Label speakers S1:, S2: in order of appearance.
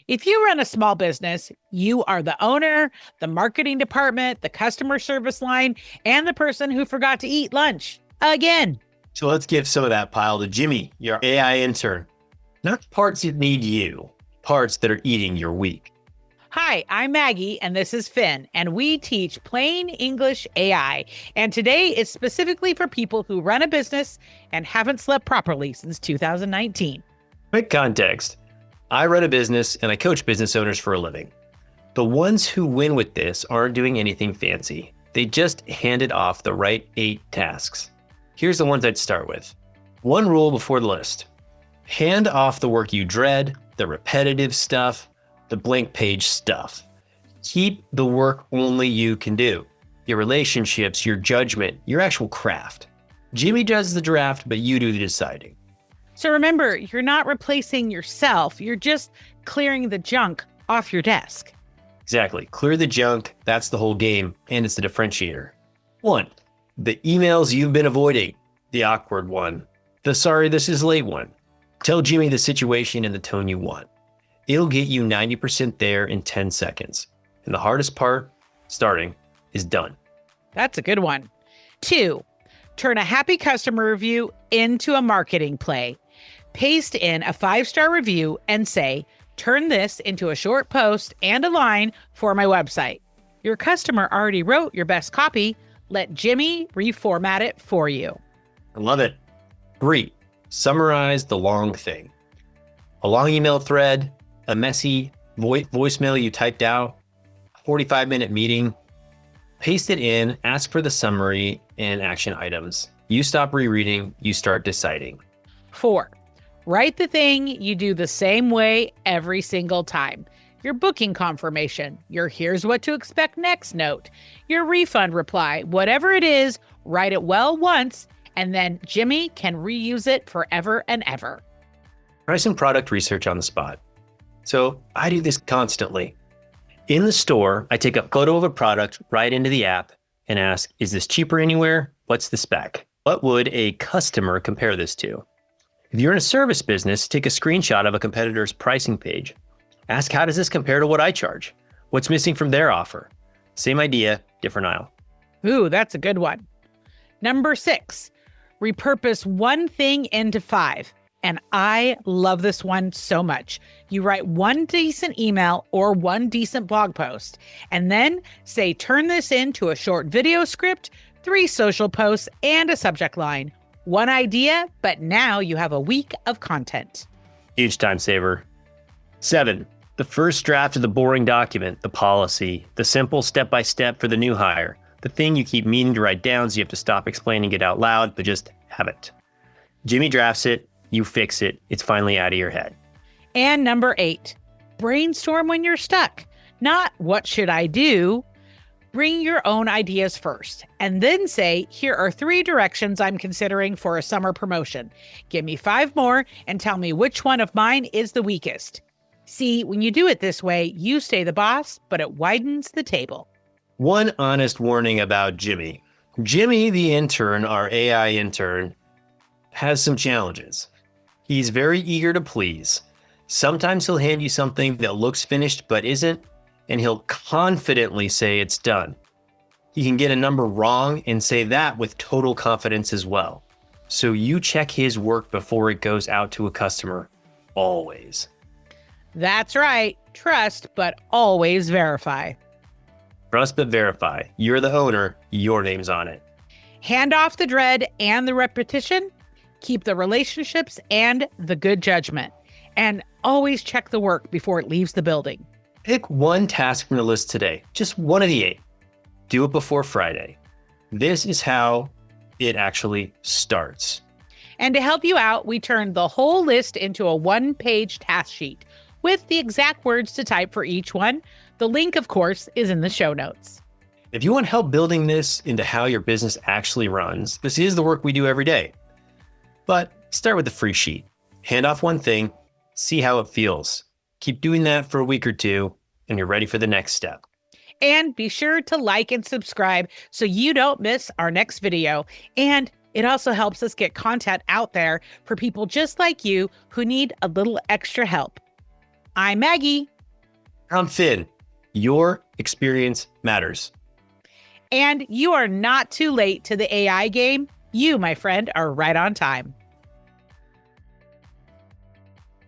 S1: If you run a small business, you are the owner, the marketing department, the customer service line, and the person who forgot to eat lunch again.
S2: So let's give some of that pile to Jimmy, your AI intern. Not parts that need you, parts that are eating your week.
S1: Hi, I'm Maggie, and this is Finn, and we teach plain English AI. And today is specifically for people who run a business and haven't slept properly since 2019.
S2: Quick context. I run a business and I coach business owners for a living. The ones who win with this aren't doing anything fancy. They just handed off the right 8 tasks. Here's the ones I'd start with. One rule before the list. Hand off the work you dread, the repetitive stuff, the blank page stuff. Keep the work only you can do. Your relationships, your judgment, your actual craft. Jimmy does the draft, but you do the deciding.
S1: So remember, you're not replacing yourself. You're just clearing the junk off your desk.
S2: Exactly. Clear the junk. That's the whole game, and it's the differentiator. 1. The emails you've been avoiding. The awkward one. The sorry this is late one. Tell Jimmy the situation and the tone you want. It'll get you 90% there in 10 seconds. And the hardest part, starting, is done.
S1: That's a good one. 2, turn a happy customer review into a marketing play. Paste in a 5-star review and say, turn this into a short post and a line for my website. Your customer already wrote your best copy. Let Jimmy reformat it for you.
S2: I love it. 3, summarize the long thing. A long email thread, a messy voicemail you typed out, a 45-minute meeting. Paste it in, ask for the summary and action items. You stop rereading, you start deciding.
S1: 4, write the thing you do the same way every single time. Your booking confirmation, your here's what to expect next note, your refund reply, whatever it is, write it well once, and then Jimmy can reuse it forever and ever.
S2: Try some product research on the spot. So I do this constantly. In the store, I take a photo of a product right into the app and ask, is this cheaper anywhere? What's the spec? What would a customer compare this to? If you're in a service business, take a screenshot of a competitor's pricing page. Ask, how does this compare to what I charge? What's missing from their offer? Same idea, different aisle.
S1: Ooh, that's a good one. Number 6, repurpose one thing into 5. And I love this one so much. You write one decent email or one decent blog post, and then say, turn this into a short video script, 3 social posts, and a subject line. One idea, but now you have a week of content.
S2: Huge time saver. 7, the first draft of the boring document, the policy, the simple step-by-step for the new hire, the thing you keep meaning to write down so you have to stop explaining it out loud, but just have it. Jimmy drafts it. You fix it. It's finally out of your head.
S1: And number 8, brainstorm when you're stuck. Not what should I do? Bring your own ideas first and then say, here are 3 directions I'm considering for a summer promotion. Give me 5 more and tell me which one of mine is the weakest. See, when you do it this way, you stay the boss, but it widens the table.
S2: One honest warning about Jimmy. Jimmy, the intern, our AI intern, has some challenges. He's very eager to please. Sometimes he'll hand you something that looks finished but isn't, and he'll confidently say it's done. He can get a number wrong and say that with total confidence as well. So you check his work before it goes out to a customer, always.
S1: That's right. Trust, but always verify.
S2: Trust but verify. You're the owner, your name's on it.
S1: Hand off the dread and the repetition. Keep the relationships and the good judgment. And always check the work before it leaves the building.
S2: Pick one task from the list today, just one of the 8. Do it before Friday. This is how it actually starts.
S1: And to help you out, we turned the whole list into a 1-page task sheet with the exact words to type for each one. The link, of course, is in the show notes.
S2: If you want help building this into how your business actually runs, this is the work we do every day. But start with the free sheet. Hand off one thing, see how it feels. Keep doing that for a week or 2, and you're ready for the next step.
S1: And be sure to like and subscribe so you don't miss our next video. And it also helps us get content out there for people just like you who need a little extra help. I'm Maggie.
S2: I'm Finn. Your experience matters.
S1: And you are not too late to the AI game. You, my friend, are right on time.